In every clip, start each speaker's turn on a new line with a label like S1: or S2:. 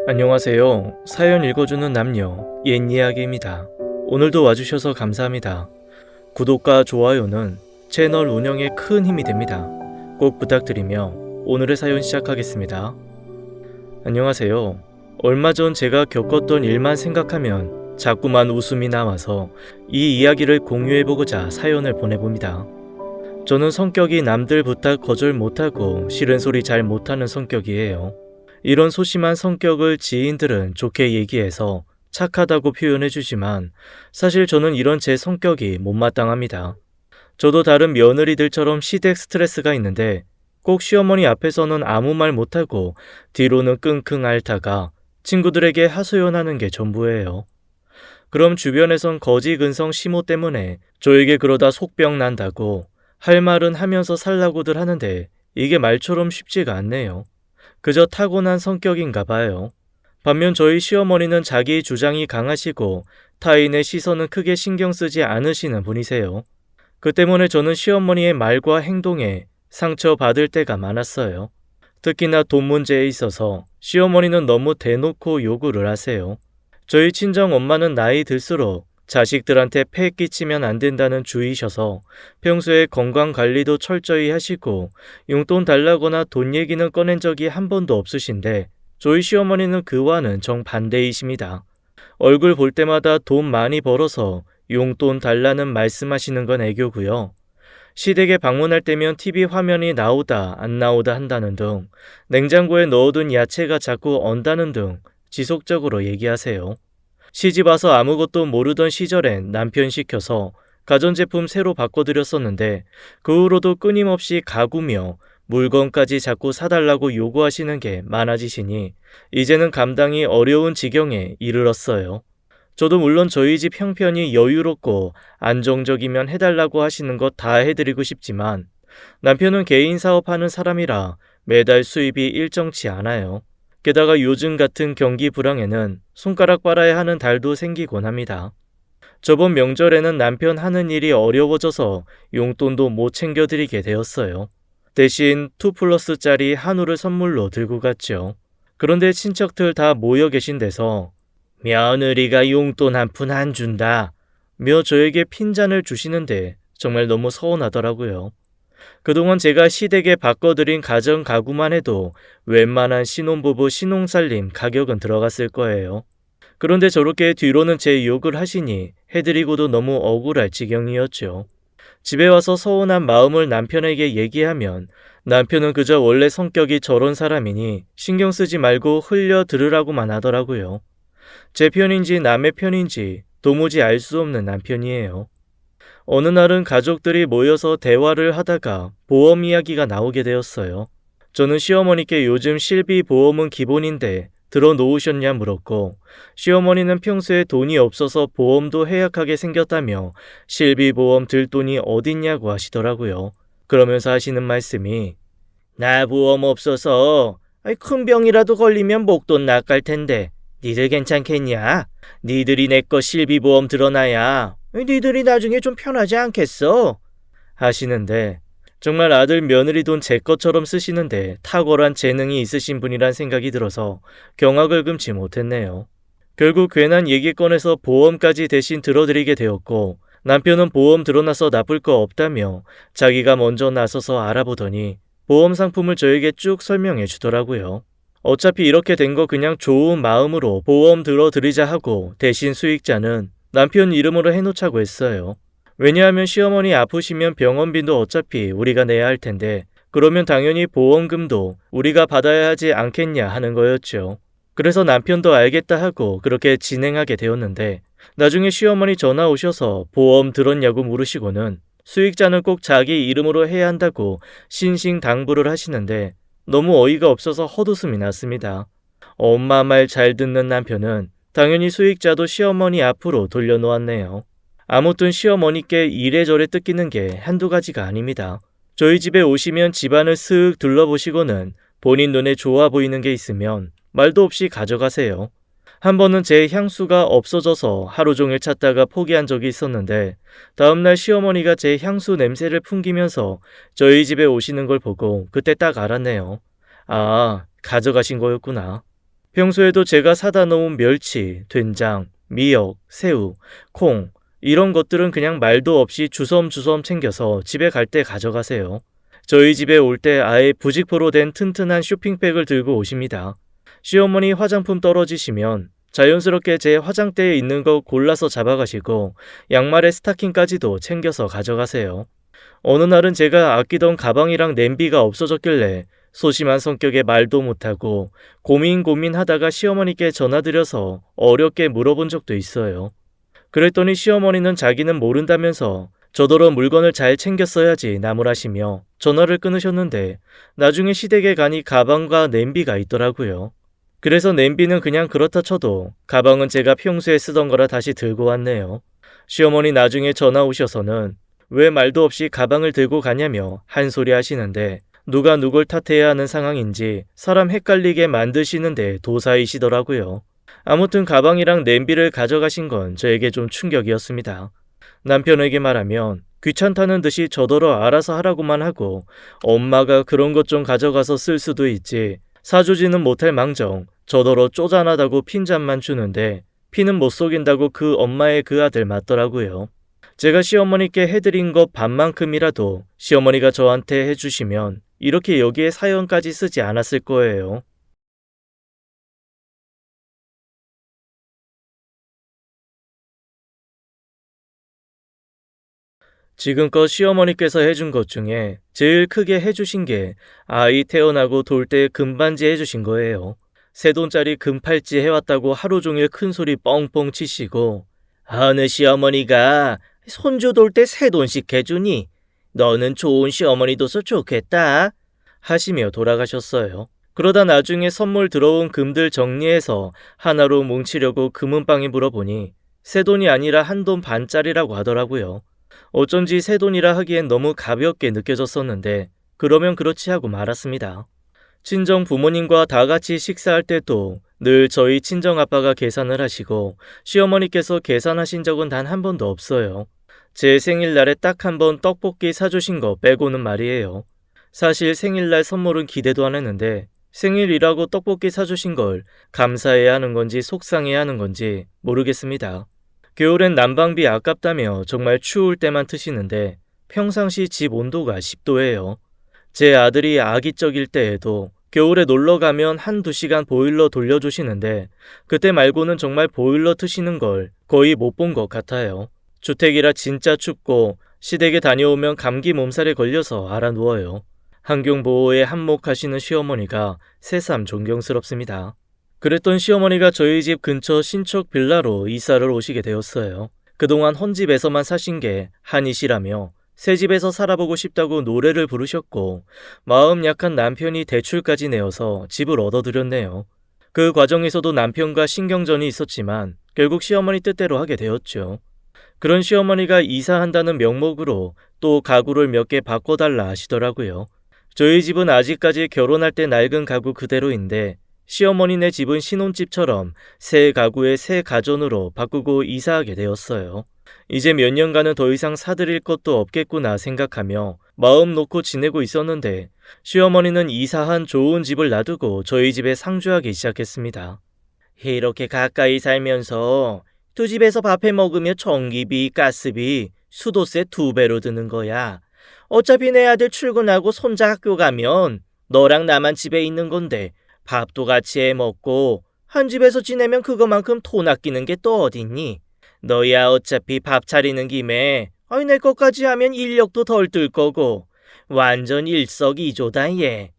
S1: 안녕하세요. 사연 읽어주는 남녀, 옛 이야기입니다. 오늘도 와주셔서 감사합니다. 구독과 좋아요는 채널 운영에 큰 힘이 됩니다. 꼭 부탁드리며 오늘의 사연 시작하겠습니다. 안녕하세요. 얼마 전 제가 겪었던 일만 생각하면 자꾸만 웃음이 나와서 이 이야기를 공유해보고자 사연을 보내봅니다. 저는 성격이 남들 부탁 거절 못하고 싫은 소리 잘 못하는 성격이에요. 이런 소심한 성격을 지인들은 좋게 얘기해서 착하다고 표현해주지만 사실 저는 이런 제 성격이 못마땅합니다. 저도 다른 며느리들처럼 시댁 스트레스가 있는데 꼭 시어머니 앞에서는 아무 말 못하고 뒤로는 끙끙 앓다가 친구들에게 하소연하는 게 전부예요. 그럼 주변에선 거지 근성 심호 때문에 저에게 그러다 속병 난다고 할 말은 하면서 살라고들 하는데 이게 말처럼 쉽지가 않네요. 그저 타고난 성격인가 봐요. 반면 저희 시어머니는 자기 주장이 강하시고 타인의 시선은 크게 신경 쓰지 않으시는 분이세요. 그 때문에 저는 시어머니의 말과 행동에 상처받을 때가 많았어요. 특히나 돈 문제에 있어서 시어머니는 너무 대놓고 요구를 하세요. 저희 친정 엄마는 나이 들수록 자식들한테 폐 끼치면 안 된다는 주의셔서 평소에 건강관리도 철저히 하시고 용돈 달라거나 돈 얘기는 꺼낸 적이 한 번도 없으신데 저희 시어머니는 그와는 정반대이십니다. 얼굴 볼 때마다 돈 많이 벌어서 용돈 달라는 말씀하시는 건 애교고요. 시댁에 방문할 때면 TV 화면이 나오다 안 나오다 한다는 등 냉장고에 넣어둔 야채가 자꾸 언다는 등 지속적으로 얘기하세요. 시집 와서 아무것도 모르던 시절엔 남편 시켜서 가전제품 새로 바꿔드렸었는데 그 후로도 끊임없이 가구며 물건까지 자꾸 사달라고 요구하시는 게 많아지시니 이제는 감당이 어려운 지경에 이르렀어요. 저도 물론 저희 집 형편이 여유롭고 안정적이면 해달라고 하시는 것 다 해드리고 싶지만 남편은 개인 사업하는 사람이라 매달 수입이 일정치 않아요. 게다가 요즘 같은 경기 불황에는 손가락 빨아야 하는 달도 생기곤 합니다. 저번 명절에는 남편 하는 일이 어려워져서 용돈도 못 챙겨드리게 되었어요. 대신 2플러스짜리 한우를 선물로 들고 갔죠. 그런데 친척들 다 모여 계신 데서 며느리가 용돈 한 푼 안 준다 며 저에게 핀잔을 주시는데 정말 너무 서운하더라고요. 그동안 제가 시댁에 바꿔드린 가전 가구만 해도 웬만한 신혼부부 신혼살림 가격은 들어갔을 거예요. 그런데 저렇게 뒤로는 제 욕을 하시니 해드리고도 너무 억울할 지경이었죠. 집에 와서 서운한 마음을 남편에게 얘기하면 남편은 그저 원래 성격이 저런 사람이니 신경 쓰지 말고 흘려 들으라고만 하더라고요. 제 편인지 남의 편인지 도무지 알 수 없는 남편이에요. 어느 날은 가족들이 모여서 대화를 하다가 보험 이야기가 나오게 되었어요. 저는 시어머니께 요즘 실비 보험은 기본인데 들어놓으셨냐 물었고 시어머니는 평소에 돈이 없어서 보험도 해약하게 생겼다며 실비 보험 들 돈이 어딨냐고 하시더라고요. 그러면서 하시는 말씀이 나 보험 없어서 큰 병이라도 걸리면 목돈 낚을 텐데 니들 괜찮겠냐? 니들이 내 거 실비보험 들어놔야 니들이 나중에 좀 편하지 않겠어? 하시는데 정말 아들 며느리 돈 제 것처럼 쓰시는데 탁월한 재능이 있으신 분이란 생각이 들어서 경악을 금치 못했네요. 결국 괜한 얘기 꺼내서 보험까지 대신 들어드리게 되었고 남편은 보험 들어놔서 나쁠 거 없다며 자기가 먼저 나서서 알아보더니 보험 상품을 저에게 쭉 설명해 주더라고요. 어차피 이렇게 된 거 그냥 좋은 마음으로 보험 들어드리자 하고 대신 수익자는 남편 이름으로 해놓자고 했어요. 왜냐하면 시어머니 아프시면 병원비도 어차피 우리가 내야 할 텐데 그러면 당연히 보험금도 우리가 받아야 하지 않겠냐 하는 거였죠. 그래서 남편도 알겠다 하고 그렇게 진행하게 되었는데 나중에 시어머니 전화 오셔서 보험 들었냐고 물으시고는 수익자는 꼭 자기 이름으로 해야 한다고 신신당부를 하시는데 너무 어이가 없어서 헛웃음이 났습니다. 엄마 말 잘 듣는 남편은 당연히 수익자도 시어머니 앞으로 돌려놓았네요. 아무튼 시어머니께 이래저래 뜯기는 게 한두 가지가 아닙니다. 저희 집에 오시면 집안을 쓱 둘러보시고는 본인 눈에 좋아 보이는 게 있으면 말도 없이 가져가세요. 한 번은 제 향수가 없어져서 하루 종일 찾다가 포기한 적이 있었는데 다음날 시어머니가 제 향수 냄새를 풍기면서 저희 집에 오시는 걸 보고 그때 딱 알았네요. 아, 가져가신 거였구나. 평소에도 제가 사다 놓은 멸치, 된장, 미역, 새우, 콩 이런 것들은 그냥 말도 없이 주섬주섬 챙겨서 집에 갈 때 가져가세요. 저희 집에 올 때 아예 부직포로 된 튼튼한 쇼핑백을 들고 오십니다. 시어머니 화장품 떨어지시면 자연스럽게 제 화장대에 있는 거 골라서 잡아가시고 양말에 스타킹까지도 챙겨서 가져가세요. 어느 날은 제가 아끼던 가방이랑 냄비가 없어졌길래 소심한 성격에 말도 못하고 고민하다가 시어머니께 전화드려서 어렵게 물어본 적도 있어요. 그랬더니 시어머니는 자기는 모른다면서 저더러 물건을 잘 챙겼어야지 나무라시며 전화를 끊으셨는데 나중에 시댁에 가니 가방과 냄비가 있더라고요. 그래서 냄비는 그냥 그렇다 쳐도 가방은 제가 평소에 쓰던 거라 다시 들고 왔네요. 시어머니 나중에 전화 오셔서는 왜 말도 없이 가방을 들고 가냐며 한 소리 하시는데 누가 누굴 탓해야 하는 상황인지 사람 헷갈리게 만드시는데 도사이시더라고요. 아무튼 가방이랑 냄비를 가져가신 건 저에게 좀 충격이었습니다. 남편에게 말하면 귀찮다는 듯이 저더러 알아서 하라고만 하고 엄마가 그런 것 좀 가져가서 쓸 수도 있지 사주지는 못할 망정 저더러 쪼잔하다고 핀잔만 주는데 피는 못 속인다고 그 엄마의 그 아들 맞더라고요. 제가 시어머니께 해드린 것 반만큼이라도 시어머니가 저한테 해주시면 이렇게 여기에 사연까지 쓰지 않았을 거예요. 지금껏 시어머니께서 해준 것 중에 제일 크게 해주신 게 아이 태어나고 돌 때 금반지 해주신 거예요. 새 돈짜리 금팔찌 해왔다고 하루 종일 큰 소리 뻥뻥 치시고 어느 시어머니가 손주 돌 때 새 돈씩 해주니 너는 좋은 시어머니 둬서 좋겠다 하시며 돌아가셨어요. 그러다 나중에 선물 들어온 금들 정리해서 하나로 뭉치려고 금은방에 물어보니 새 돈이 아니라 한 돈 반짜리라고 하더라고요. 어쩐지 새 돈이라 하기엔 너무 가볍게 느껴졌었는데 그러면 그렇지 하고 말았습니다. 친정 부모님과 다 같이 식사할 때도 늘 저희 친정아빠가 계산을 하시고 시어머니께서 계산하신 적은 단 한 번도 없어요. 제 생일날에 딱 한 번 떡볶이 사주신 거 빼고는 말이에요. 사실 생일날 선물은 기대도 안 했는데 생일이라고 떡볶이 사주신 걸 감사해야 하는 건지 속상해야 하는 건지 모르겠습니다. 겨울엔 난방비 아깝다며 정말 추울 때만 트시는데 평상시 집 온도가 10도예요. 제 아들이 아기적일 때에도 겨울에 놀러 가면 한두 시간 보일러 돌려주시는데 그때 말고는 정말 보일러 트시는 걸 거의 못 본 것 같아요. 주택이라 진짜 춥고 시댁에 다녀오면 감기 몸살에 걸려서 알아 누워요. 환경보호에 한몫하시는 시어머니가 새삼 존경스럽습니다. 그랬던 시어머니가 저희 집 근처 신축 빌라로 이사를 오시게 되었어요. 그동안 헌집에서만 사신 게 한이시라며 새 집에서 살아보고 싶다고 노래를 부르셨고 마음 약한 남편이 대출까지 내어서 집을 얻어드렸네요. 그 과정에서도 남편과 신경전이 있었지만 결국 시어머니 뜻대로 하게 되었죠. 그런 시어머니가 이사한다는 명목으로 또 가구를 몇 개 바꿔달라 하시더라고요. 저희 집은 아직까지 결혼할 때 낡은 가구 그대로인데 시어머니네 집은 신혼집처럼 새 가구에 새 가전으로 바꾸고 이사하게 되었어요. 이제 몇 년간은 더 이상 사드릴 것도 없겠구나 생각하며 마음 놓고 지내고 있었는데 시어머니는 이사한 좋은 집을 놔두고 저희 집에 상주하기 시작했습니다. 이렇게 가까이 살면서 두 집에서 밥해 먹으며 전기비, 가스비, 수도세 2배로 드는 거야. 어차피 내 아들 출근하고 손자 학교 가면 너랑 나만 집에 있는 건데 밥도 같이 해 먹고 한 집에서 지내면 그거만큼 돈 아끼는 게 또 어딨니? 너야 어차피 밥 차리는 김에 내 것까지 하면 인력도 덜 들 거고 완전 일석이조다 얘.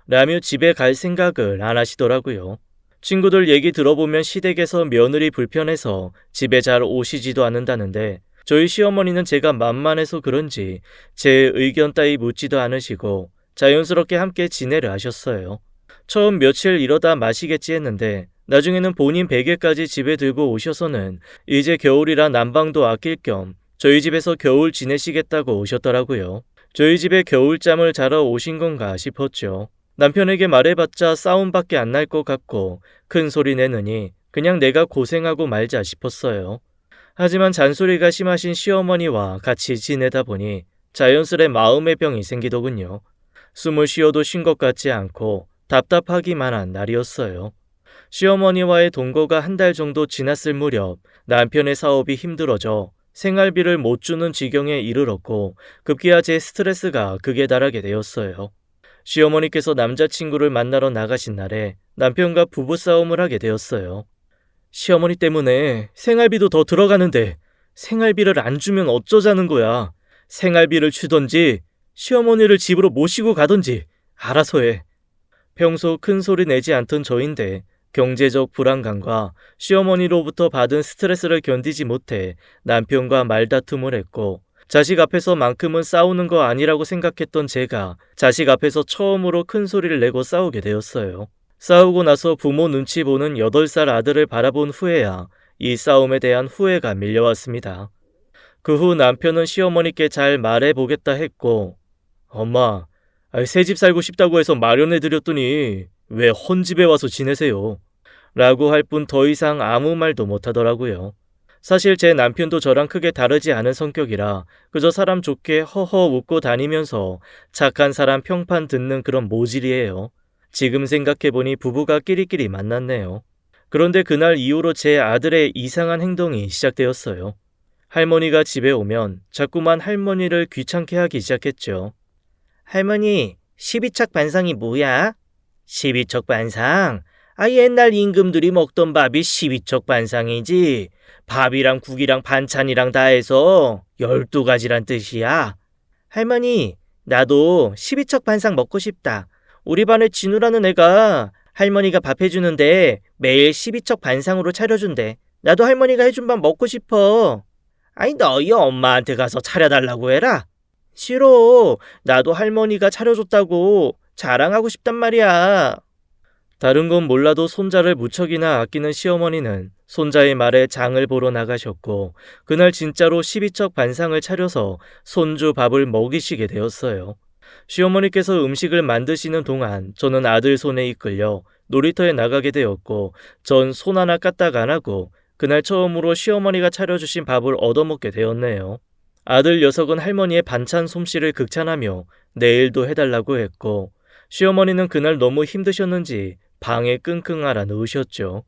S1: 라며 집에 갈 생각을 안 하시더라고요. 친구들 얘기 들어보면 시댁에서 며느리 불편해서 집에 잘 오시지도 않는다는데 저희 시어머니는 제가 만만해서 그런지 제 의견 따위 묻지도 않으시고 자연스럽게 함께 지내려 하셨어요. 처음 며칠 이러다 마시겠지 했는데 나중에는 본인 베개까지 집에 들고 오셔서는 이제 겨울이라 난방도 아낄 겸 저희 집에서 겨울 지내시겠다고 오셨더라고요. 저희 집에 겨울잠을 자러 오신 건가 싶었죠. 남편에게 말해봤자 싸움밖에 안 날 것 같고 큰 소리 내느니 그냥 내가 고생하고 말자 싶었어요. 하지만 잔소리가 심하신 시어머니와 같이 지내다 보니 자연스레 마음의 병이 생기더군요. 숨을 쉬어도 쉰 것 같지 않고 답답하기만 한 날이었어요. 시어머니와의 동거가 한 달 정도 지났을 무렵 남편의 사업이 힘들어져 생활비를 못 주는 지경에 이르렀고 급기야 제 스트레스가 극에 달하게 되었어요. 시어머니께서 남자친구를 만나러 나가신 날에 남편과 부부싸움을 하게 되었어요. 시어머니 때문에 생활비도 더 들어가는데 생활비를 안 주면 어쩌자는 거야. 생활비를 주던지 시어머니를 집으로 모시고 가던지 알아서 해. 평소 큰 소리 내지 않던 저인데 경제적 불안감과 시어머니로부터 받은 스트레스를 견디지 못해 남편과 말다툼을 했고 자식 앞에서만큼은 싸우는 거 아니라고 생각했던 제가 자식 앞에서 처음으로 큰 소리를 내고 싸우게 되었어요. 싸우고 나서 부모 눈치 보는 8살 아들을 바라본 후에야 이 싸움에 대한 후회가 밀려왔습니다. 그 후 남편은 시어머니께 잘 말해보겠다 했고 엄마, 새집 살고 싶다고 해서 마련해드렸더니 왜 헌집에 와서 지내세요? 라고 할 뿐 더 이상 아무 말도 못하더라고요. 사실 제 남편도 저랑 크게 다르지 않은 성격이라 그저 사람 좋게 허허 웃고 다니면서 착한 사람 평판 듣는 그런 모질이에요. 지금 생각해보니 부부가 끼리끼리 만났네요. 그런데 그날 이후로 제 아들의 이상한 행동이 시작되었어요. 할머니가 집에 오면 자꾸만 할머니를 귀찮게 하기 시작했죠. 할머니, 12척 반상이 뭐야? 12척 반상? 옛날 임금들이 먹던 밥이 12척 반상이지. 밥이랑 국이랑 반찬이랑 다 해서 12가지란 뜻이야. 할머니, 나도 12척 반상 먹고 싶다. 우리 반에 진우라는 애가 할머니가 밥 해주는데 매일 12척 반상으로 차려준대. 나도 할머니가 해준 밥 먹고 싶어. 너희 엄마한테 가서 차려달라고 해라. 싫어. 나도 할머니가 차려줬다고 자랑하고 싶단 말이야. 다른 건 몰라도 손자를 무척이나 아끼는 시어머니는 손자의 말에 장을 보러 나가셨고 그날 진짜로 12척 반상을 차려서 손주 밥을 먹이시게 되었어요. 시어머니께서 음식을 만드시는 동안 저는 아들 손에 이끌려 놀이터에 나가게 되었고 전 손 하나 까딱 안 하고 그날 처음으로 시어머니가 차려주신 밥을 얻어먹게 되었네요. 아들 녀석은 할머니의 반찬 솜씨를 극찬하며 내일도 해달라고 했고 시어머니는 그날 너무 힘드셨는지 방에 끙끙 앓아 누우셨죠.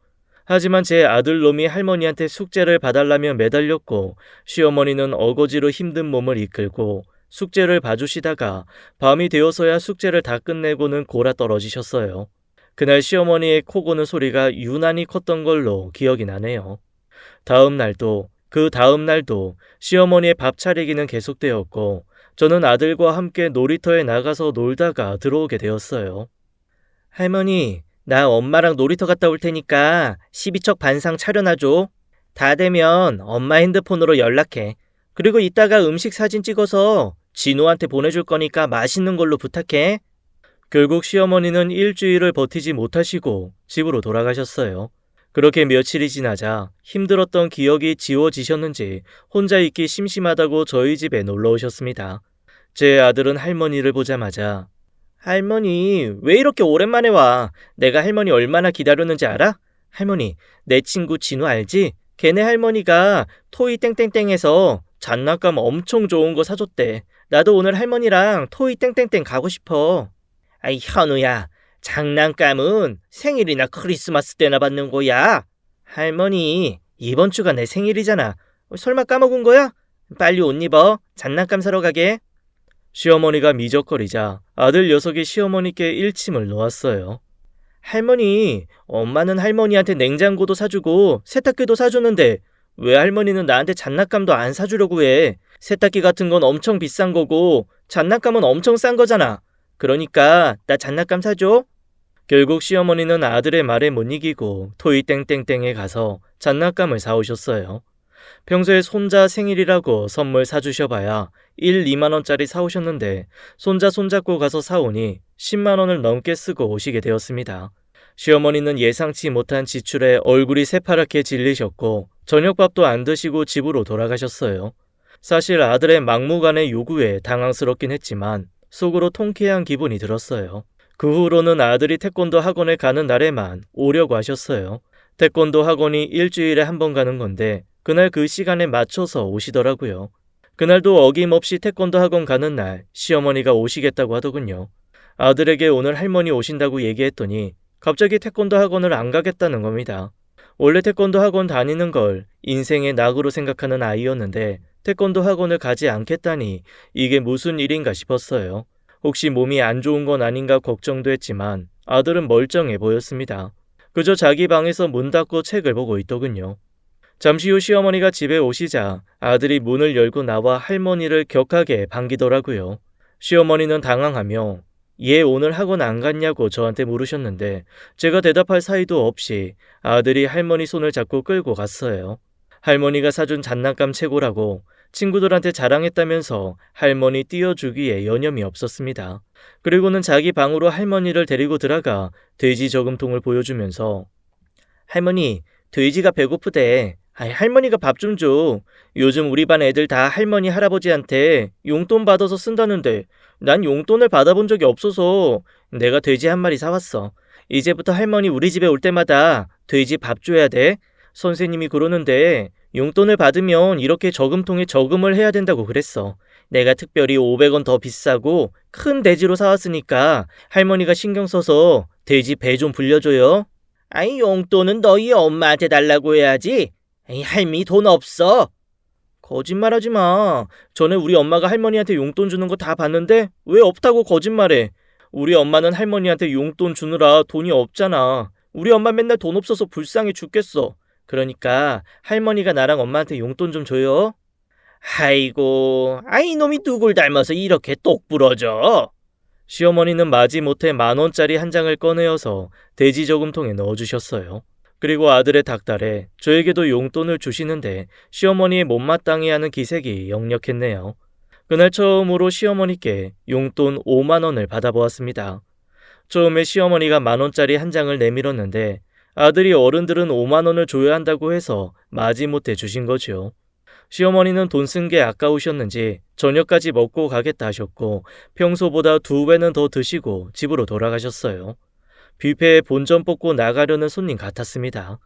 S1: 하지만 제 아들놈이 할머니한테 숙제를 봐달라며 매달렸고 시어머니는 어거지로 힘든 몸을 이끌고 숙제를 봐주시다가 밤이 되어서야 숙제를 다 끝내고는 골아 떨어지셨어요. 그날 시어머니의 코 고는 소리가 유난히 컸던 걸로 기억이 나네요. 그 다음 날도 시어머니의 밥 차리기는 계속되었고 저는 아들과 함께 놀이터에 나가서 놀다가 들어오게 되었어요. 할머니, 나 엄마랑 놀이터 갔다 올 테니까 12척 반상 차려놔줘. 다 되면 엄마 핸드폰으로 연락해. 그리고 이따가 음식 사진 찍어서 진우한테 보내줄 거니까 맛있는 걸로 부탁해. 결국 시어머니는 일주일을 버티지 못하시고 집으로 돌아가셨어요. 그렇게 며칠이 지나자 힘들었던 기억이 지워지셨는지 혼자 있기 심심하다고 저희 집에 놀러 오셨습니다. 제 아들은 할머니를 보자마자 할머니, 왜 이렇게 오랜만에 와? 내가 할머니 얼마나 기다렸는지 알아? 할머니, 내 친구 진우 알지? 걔네 할머니가 토이 땡땡땡에서 장난감 엄청 좋은 거 사줬대. 나도 오늘 할머니랑 토이 땡땡땡 가고 싶어. 현우야, 장난감은 생일이나 크리스마스 때나 받는 거야. 할머니, 이번 주가 내 생일이잖아. 설마 까먹은 거야? 빨리 옷 입어. 장난감 사러 가게. 시어머니가 미적거리자 아들 녀석이 시어머니께 일침을 놓았어요. 할머니, 엄마는 할머니한테 냉장고도 사주고 세탁기도 사주는데 왜 할머니는 나한테 장난감도 안 사주려고 해? 세탁기 같은 건 엄청 비싼 거고 장난감은 엄청 싼 거잖아. 그러니까 나 장난감 사줘. 결국 시어머니는 아들의 말에 못 이기고 토이 땡땡땡에 가서 장난감을 사오셨어요. 평소에 손자 생일이라고 선물 사주셔봐야 1, 2만 원짜리 사오셨는데 손자 손잡고 가서 사오니 10만 원을 넘게 쓰고 오시게 되었습니다. 시어머니는 예상치 못한 지출에 얼굴이 새파랗게 질리셨고 저녁밥도 안 드시고 집으로 돌아가셨어요. 사실 아들의 막무가내 요구에 당황스럽긴 했지만 속으로 통쾌한 기분이 들었어요. 그 후로는 아들이 태권도 학원에 가는 날에만 오려고 하셨어요. 태권도 학원이 일주일에 한 번 가는 건데 그날 그 시간에 맞춰서 오시더라고요. 그날도 어김없이 태권도 학원 가는 날 시어머니가 오시겠다고 하더군요. 아들에게 오늘 할머니 오신다고 얘기했더니 갑자기 태권도 학원을 안 가겠다는 겁니다. 원래 태권도 학원 다니는 걸 인생의 낙으로 생각하는 아이였는데 태권도 학원을 가지 않겠다니 이게 무슨 일인가 싶었어요. 혹시 몸이 안 좋은 건 아닌가 걱정도 했지만 아들은 멀쩡해 보였습니다. 그저 자기 방에서 문 닫고 책을 보고 있더군요. 잠시 후 시어머니가 집에 오시자 아들이 문을 열고 나와 할머니를 격하게 반기더라고요. 시어머니는 당황하며 얘 오늘 학원 안 갔냐고 저한테 물으셨는데 제가 대답할 사이도 없이 아들이 할머니 손을 잡고 끌고 갔어요. 할머니가 사준 장난감 최고라고 친구들한테 자랑했다면서 할머니 띄워주기에 여념이 없었습니다. 그리고는 자기 방으로 할머니를 데리고 들어가 돼지 저금통을 보여주면서 할머니, 돼지가 배고프대. 할머니가 밥 좀 줘. 요즘 우리 반 애들 다 할머니, 할아버지한테 용돈 받아서 쓴다는데 난 용돈을 받아본 적이 없어서 내가 돼지 한 마리 사왔어. 이제부터 할머니 우리 집에 올 때마다 돼지 밥 줘야 돼. 선생님이 그러는데 용돈을 받으면 이렇게 저금통에 저금을 해야 된다고 그랬어. 내가 특별히 500원 더 비싸고 큰 돼지로 사왔으니까 할머니가 신경 써서 돼지 배 좀 불려줘요. 용돈은 너희 엄마한테 달라고 해야지. 할미 돈 없어. 거짓말하지 마. 전에 우리 엄마가 할머니한테 용돈 주는 거 다 봤는데 왜 없다고 거짓말해. 우리 엄마는 할머니한테 용돈 주느라 돈이 없잖아. 우리 엄마 맨날 돈 없어서 불쌍해 죽겠어. 그러니까 할머니가 나랑 엄마한테 용돈 좀 줘요. 아이고, 이놈이 누굴 닮아서 이렇게 똑부러져. 시어머니는 마지못해 10,000원짜리 한 장을 꺼내어서 돼지 저금통에 넣어주셨어요. 그리고 아들의 닭달에 저에게도 용돈을 주시는데 시어머니의 못마땅해 하는 기색이 역력했네요. 그날 처음으로 시어머니께 용돈 5만원을 받아보았습니다. 처음에 시어머니가 10,000원짜리 한 장을 내밀었는데 아들이 어른들은 5만원을 줘야 한다고 해서 마지못해 주신 거죠. 시어머니는 돈 쓴 게 아까우셨는지 저녁까지 먹고 가겠다 하셨고 평소보다 2배는 더 드시고 집으로 돌아가셨어요. 뷔페에 본전 뽑고 나가려는 손님 같았습니다.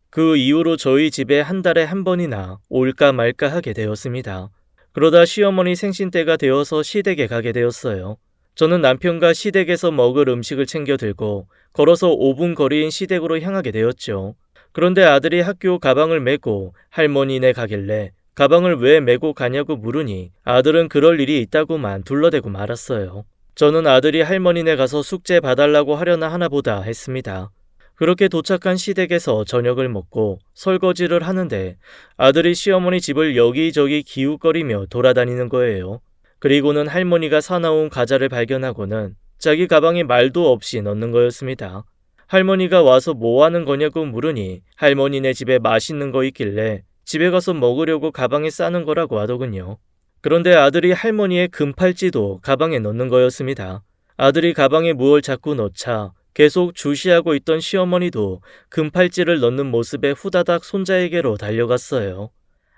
S1: 그 이후로 저희 집에 한 달에 한 번이나 올까 말까 하게 되었습니다. 그러다 시어머니 생신 때가 되어서 시댁에 가게 되었어요. 저는 남편과 시댁에서 먹을 음식을 챙겨 들고 걸어서 5분 거리인 시댁으로 향하게 되었죠. 그런데 아들이 학교 가방을 메고 할머니네 가길래 가방을 왜 메고 가냐고 물으니 아들은 그럴 일이 있다고만 둘러대고 말았어요. 저는 아들이 할머니네 가서 숙제 봐달라고 하려나 하나 보다 했습니다. 그렇게 도착한 시댁에서 저녁을 먹고 설거지를 하는데 아들이 시어머니 집을 여기저기 기웃거리며 돌아다니는 거예요. 그리고는 할머니가 사나운 과자를 발견하고는 자기 가방에 말도 없이 넣는 거였습니다. 할머니가 와서 뭐 하는 거냐고 물으니 할머니네 집에 맛있는 거 있길래 집에 가서 먹으려고 가방에 싸는 거라고 하더군요. 그런데 아들이 할머니의 금팔찌도 가방에 넣는 거였습니다. 아들이 가방에 무얼 자꾸 넣자 계속 주시하고 있던 시어머니도 금팔찌를 넣는 모습에 후다닥 손자에게로 달려갔어요.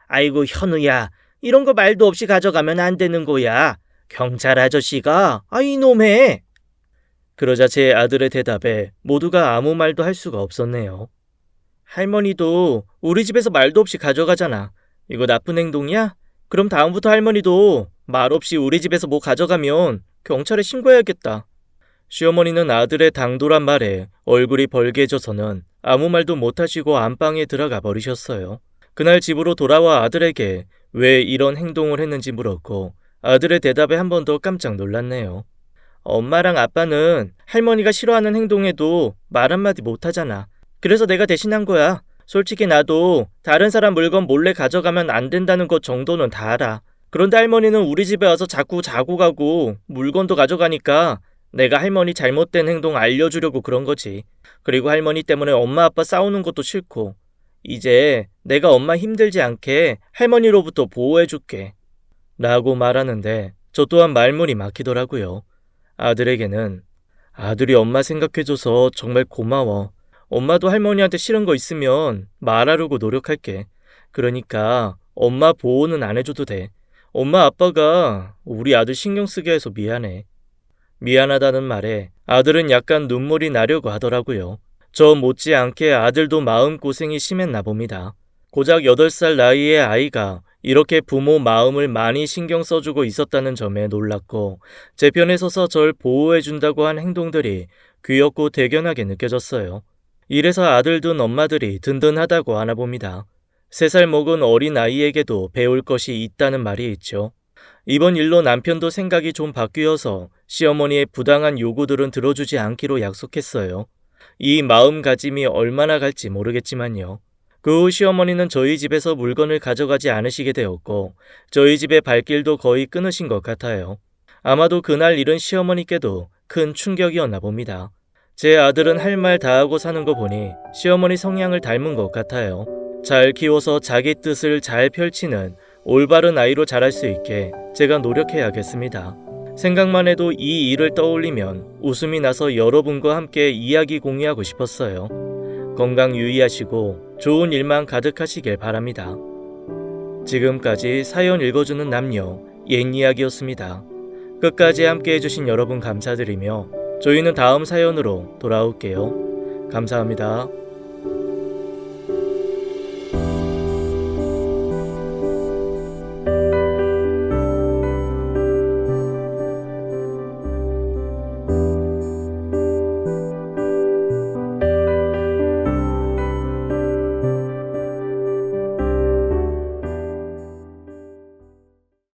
S1: 아이고 현우야, 이런 거 말도 없이 가져가면 안 되는 거야. 경찰 아저씨가 이놈해. 그러자 제 아들의 대답에 모두가 아무 말도 할 수가 없었네요. 할머니도 우리 집에서 말도 없이 가져가잖아. 이거 나쁜 행동이야? 그럼 다음부터 할머니도 말 없이 우리 집에서 뭐 가져가면 경찰에 신고해야겠다. 시어머니는 아들의 당돌한 말에 얼굴이 벌개져서는 아무 말도 못하시고 안방에 들어가 버리셨어요. 그날 집으로 돌아와 아들에게 왜 이런 행동을 했는지 물었고 아들의 대답에 한 번 더 깜짝 놀랐네요. 엄마랑 아빠는 할머니가 싫어하는 행동에도 말 한마디 못하잖아. 그래서 내가 대신한 거야. 솔직히 나도 다른 사람 물건 몰래 가져가면 안 된다는 것 정도는 다 알아. 그런데 할머니는 우리 집에 와서 자꾸 자고 가고 물건도 가져가니까 내가 할머니 잘못된 행동 알려주려고 그런 거지. 그리고 할머니 때문에 엄마 아빠 싸우는 것도 싫고 이제 내가 엄마 힘들지 않게 할머니로부터 보호해줄게. 라고 말하는데 저 또한 말문이 막히더라고요. 아들에게는 아들이 엄마 생각해줘서 정말 고마워. 엄마도 할머니한테 싫은 거 있으면 말하려고 노력할게. 그러니까 엄마 보호는 안 해줘도 돼. 엄마 아빠가 우리 아들 신경 쓰게 해서 미안해. 미안하다는 말에 아들은 약간 눈물이 나려고 하더라고요. 저 못지않게 아들도 마음고생이 심했나 봅니다. 고작 8살 나이의 아이가 이렇게 부모 마음을 많이 신경 써주고 있었다는 점에 놀랐고 제 편에 서서 절 보호해준다고 한 행동들이 귀엽고 대견하게 느껴졌어요. 이래서 아들 둔 엄마들이 든든하다고 하나 봅니다. 3살 먹은 어린 아이에게도 배울 것이 있다는 말이 있죠. 이번 일로 남편도 생각이 좀 바뀌어서 시어머니의 부당한 요구들은 들어주지 않기로 약속했어요. 이 마음가짐이 얼마나 갈지 모르겠지만요. 그 후 시어머니는 저희 집에서 물건을 가져가지 않으시게 되었고 저희 집의 발길도 거의 끊으신 것 같아요. 아마도 그날 일은 시어머니께도 큰 충격이었나 봅니다. 제 아들은 할 말 다 하고 사는 거 보니 시어머니 성향을 닮은 것 같아요. 잘 키워서 자기 뜻을 잘 펼치는 올바른 아이로 자랄 수 있게 제가 노력해야겠습니다. 생각만 해도 이 일을 떠올리면 웃음이 나서 여러분과 함께 이야기 공유하고 싶었어요. 건강 유의하시고 좋은 일만 가득하시길 바랍니다. 지금까지 사연 읽어주는 남녀 옛 이야기였습니다. 끝까지 함께 해주신 여러분 감사드리며 저희는 다음 사연으로 돌아올게요. 감사합니다.